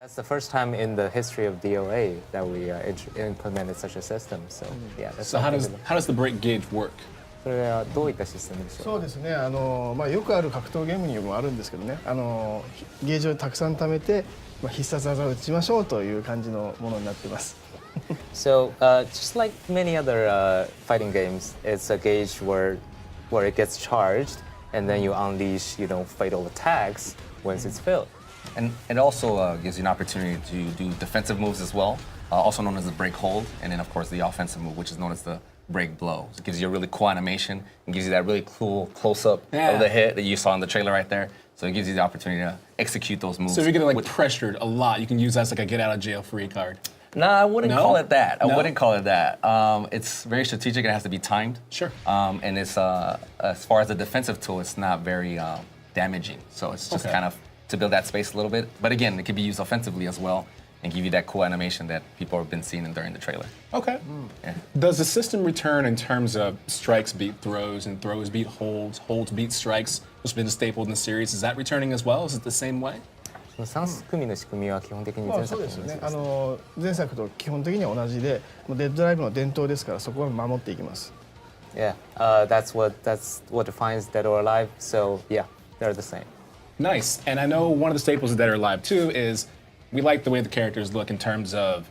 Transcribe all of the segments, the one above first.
That's the first time in the history of DOA that we implemented such a system. So yeah. That's So how does the break gauge work? それはどういったシステムでしょうか。そうですね。よくある格闘ゲームにもあるんですけどね。ゲージをたくさん貯めて、必殺技を打ちましょうという感じのものになっています。So just like many other fighting games, it's a gauge where it gets charged, and then you unleash, fatal attacks once it's filled. And it also gives you an opportunity to do defensive moves as well, also known as the break hold, and then of course the offensive move, which is known as the break blow. So it gives you a really cool animation and gives you that really cool close-up of the hit that you saw in the trailer right there. So it gives you the opportunity to execute those moves. So if you're getting pressured a lot, you can use that as like a get-out-of-jail-free card. No, I wouldn't call it that. I No? wouldn't call it that. It's very strategic. It has to be timed. Sure. And it's as far as a defensive tool, it's not very damaging. So it's just kind of to build that space a little bit. But again, it can be used offensively as well and give you that cool animation that people have been seeing during the trailer. Okay. Yeah. Does the system return in terms of strikes beat throws and throws beat holds, holds beat strikes, which has been a staple in the series? Is that returning as well? Is it the same way? 3組の仕組みは基本的に前作と同じです。前作と基本的には同じで、デッドライブの伝統ですからそこは守っていきます。Yeah, that's what defines Dead or Alive. So yeah, they're the same. Nice. And I know one of the staples of Dead or Alive too is we like the way the characters look in terms of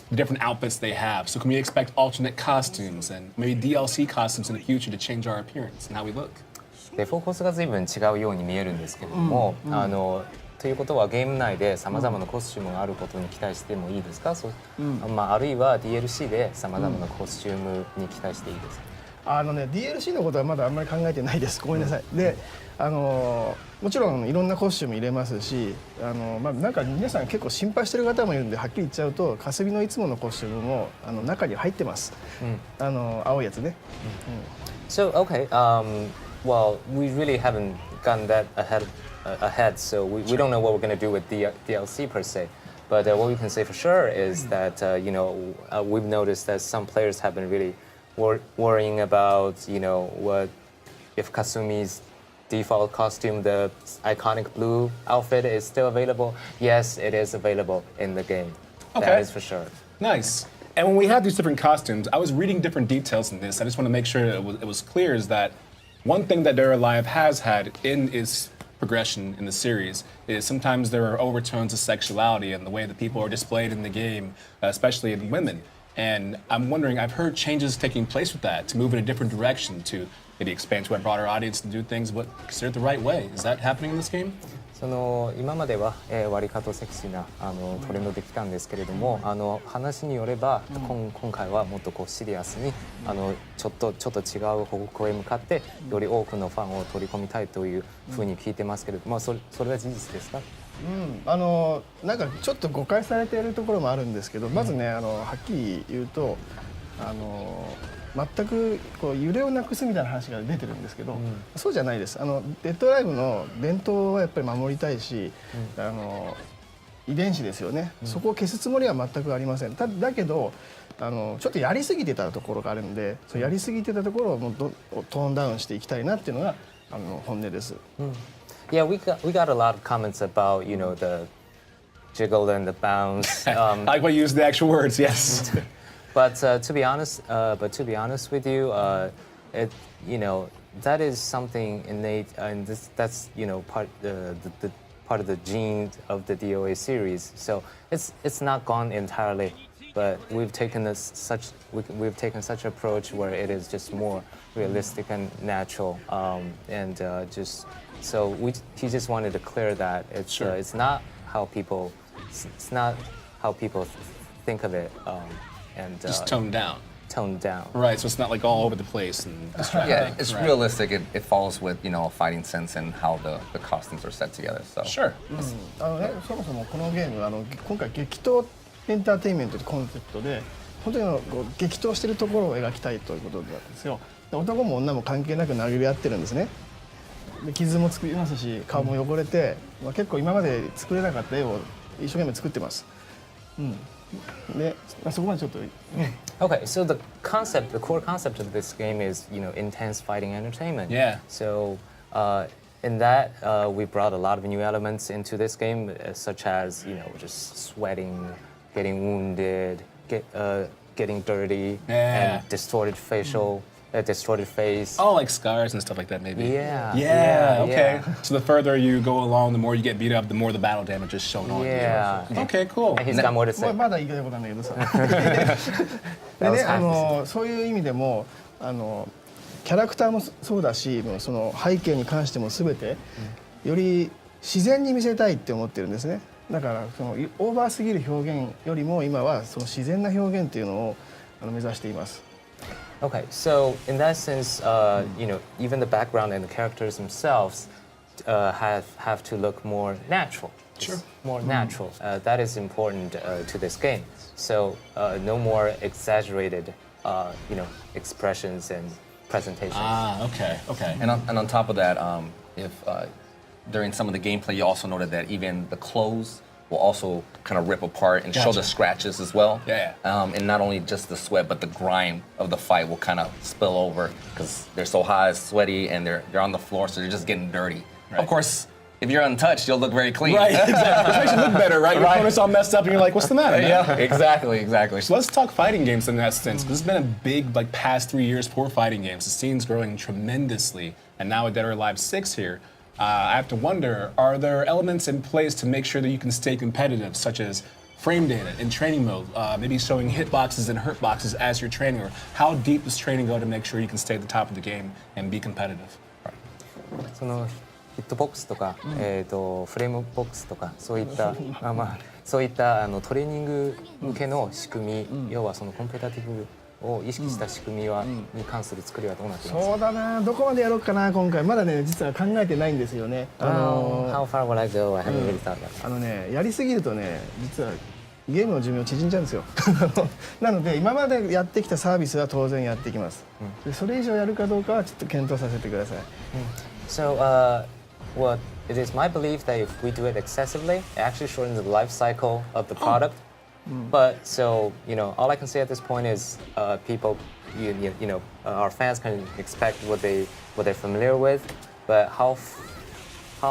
the different outfits they have. So can we expect alternate costumes and maybe DLC costumes in the future to change our appearance and how we look? でフォーカスが随分違うように見えるんですけれども、ということはゲーム内でさまざまなコスチュームがあることに期待してもいいですか、あるいは DLC でさまざまなコスチュームに期待していいですか。DLC のことはまだあんまり考えてないです。ごめんなさい。で、もちろんいろんなコスチューム入れますし、なんか皆さん結構心配してる方もいるんではっきり言っちゃうと、霞のいつものコスチュームも中に入ってます。青いやつね。So okay, well we really haven't gotten that ahead, so we don't know what we're going to do with the DLC per se. But what we can say for sure is that we've noticed that some players have been really worrying about what if Kasumi's default costume, the iconic blue outfit, is still available. Yes, it is available in the game. Okay. That is for sure. Nice. And when we have these different costumes, I was reading different details in this. I just want to make sure it was clear is that one thing that Dead or Alive has had in its progression in the series is sometimes there are overtones of sexuality in the way that people are displayed in the game, especially in women. And I'm wondering, I've heard changes taking place with that to move in a different direction to maybe expand to a broader audience and do things what considered the right way. Is that happening in this game? 今までは割り方セクシーなトレンドできたんですけれども、話によれば今回はもっとシリアスにちょっと違う方向へ向かってより多くのファンを取り込みたいというふうに聞いてますけれども、それは事実ですか？なんかちょっと誤解されているところもあるんですけど、まずねはっきり言うと全く揺れをなくすみたいな話が出てるんですけど、そうじゃないです。デッドライブの伝統はやっぱり守りたいし、遺伝子ですよね、そこを消すつもりは全くありません。だけどちょっとやりすぎてたところがあるので、そうやりすぎてたところをもうトーンダウンしていきたいなっていうのが本音です。Yeah, we got a lot of comments about the jiggle and the bounce. I like when you use the actual words. Yes. But to be honest with you, that is something innate, and that's part of the gene of the DOA series. So it's not gone entirely, but we've taken such approach where it is just more realistic and natural, and he just wanted to clear that it's not how people think of it. And just toned down. Toned down. Right, so it's not like all over the place and distracting. Yeah, it's realistic. It follows with a fighting sense and how the costumes are set together. So sure. そもそもこのゲーム今回激闘エンターテインメントというコンセプトで本当に激闘しているところを描きたいということなんですよ。男も女も関係なく殴り合ってるんですね。で傷も作りますし顔も汚れて、結構今まで作れなかった絵を一生懸命作ってます。Okay, so the core concept of this game is intense fighting entertainment. Yeah. So in that, we brought a lot of new elements into this game, such as just sweating, getting wounded, getting dirty, Yeah. and distorted face. Oh, like scars and stuff like that, maybe. Yeah. Yeah, okay. yeah. So the further you go along, the more you get beat up, the more the battle damage is shown on Yeah. you. Okay, cool. And he's got more to say. まだ言いたいことなんだけどさで That was ね half そういう意味でもキャラクターもそうだしもうその背景に関しても全てより自然に見せたいって思ってるんですねだからそのオーバーすぎる表現よりも今はその自然な表現っていうのを目指しています Okay, so in that sense, even the background and the characters themselves have to look more natural. Sure. More natural. That is important to this game. So no more exaggerated, expressions and presentations. Ah, okay. And on top of that, if during some of the gameplay, you also noted that even the clothes will also kind of rip apart and show the scratches as well. Yeah. And not only just the sweat, but the grime of the fight will kind of spill over because they're so hot, sweaty, and they're on the floor, so they're just getting dirty. Right. Of course, if you're untouched, you'll look very clean. Right, exactly. Which makes you look better, right? Your opponent's all messed up, and you're like, what's the matter, man? Yeah, exactly. So let's talk fighting games in that sense. This has been a big, past 3 years for fighting games. The scene's growing tremendously, and now with Dead or Alive 6 here, I have to wonder, are there elements in place to make sure that you can stay competitive, such as frame data in training mode, maybe showing hitboxes and hurtboxes as you're training, or how deep does training go to make sure you can stay at the top of the game and be competitive? そのヒットボックスとか、フレームボックスとかそういったそういったトレーニング向けの仕組み、要はそのコンペタティブを意識した仕組みに関する作りはどうなっていますか？そうだなどこまでやろうかな今回まだね実は考えてないんですよね How far will I go? I haven't really thought about it. やりすぎるとね実はゲームの寿命縮んじゃうんですよなので今までやってきたサービスは当然やっていきます、でそれ以上やるかどうかはちょっと検討させてください、So, well, it is my belief that if we do it excessively, it actually shortens the life cycle of the product. But so, all I can say at this point is people, our fans can expect what they're familiar with. But how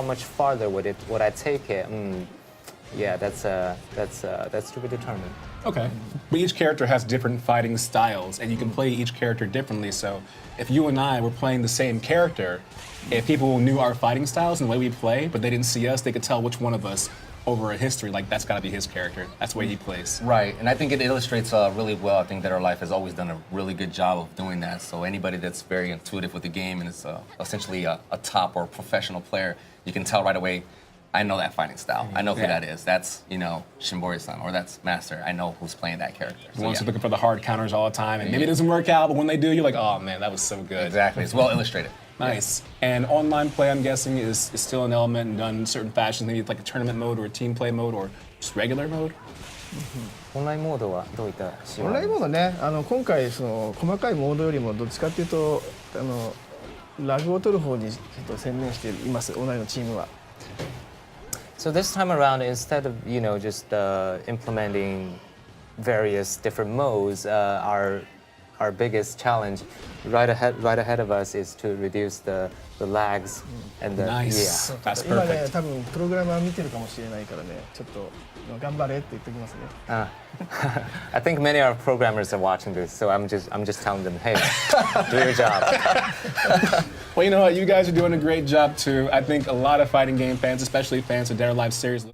much farther would I take it? Yeah, that's to be determined. Okay. But each character has different fighting styles, and you can play each character differently. So if you and I were playing the same character, if people knew our fighting styles and the way we play, but they didn't see us, they could tell which one of us over a history, like that's got to be his character. That's the way he plays. Right, and I think it illustrates really well. I think Dead or Alive has always done a really good job of doing that. So anybody that's very intuitive with the game and is essentially a top or professional player, you can tell right away, I know that fighting style. I know who that is. That's, Shimbori-san, or that's Master. I know who's playing that character. The ones who are looking for the hard counters all the time, and maybe it doesn't work out, but when they do, you're like, oh man, that was so good. Exactly, it's well illustrated. Nice. And online play, I'm guessing, is still an element and done in certain fashions, maybe like a tournament mode or a team play mode or just regular mode? オンラインモードはどういった仕様オンラインモードね今回その細かいモードよりもどっちかっていうとラグを取る方にちょっと専念していますオンラインのチームは So this time around, instead of just implementing various different modes, our biggest challenge right ahead of us is to reduce the lags and the Nice. yeah. That's 今ね perfect. 多分プログラマー見てるかもしれないからねちょっと頑張れって言っておきますね I think many of our programmers are watching this, so I'm just telling them, hey, do your job. Well, you know what? You guys are doing a great job too. I think a lot of fighting game fans, especially fans of Dead or Alive series,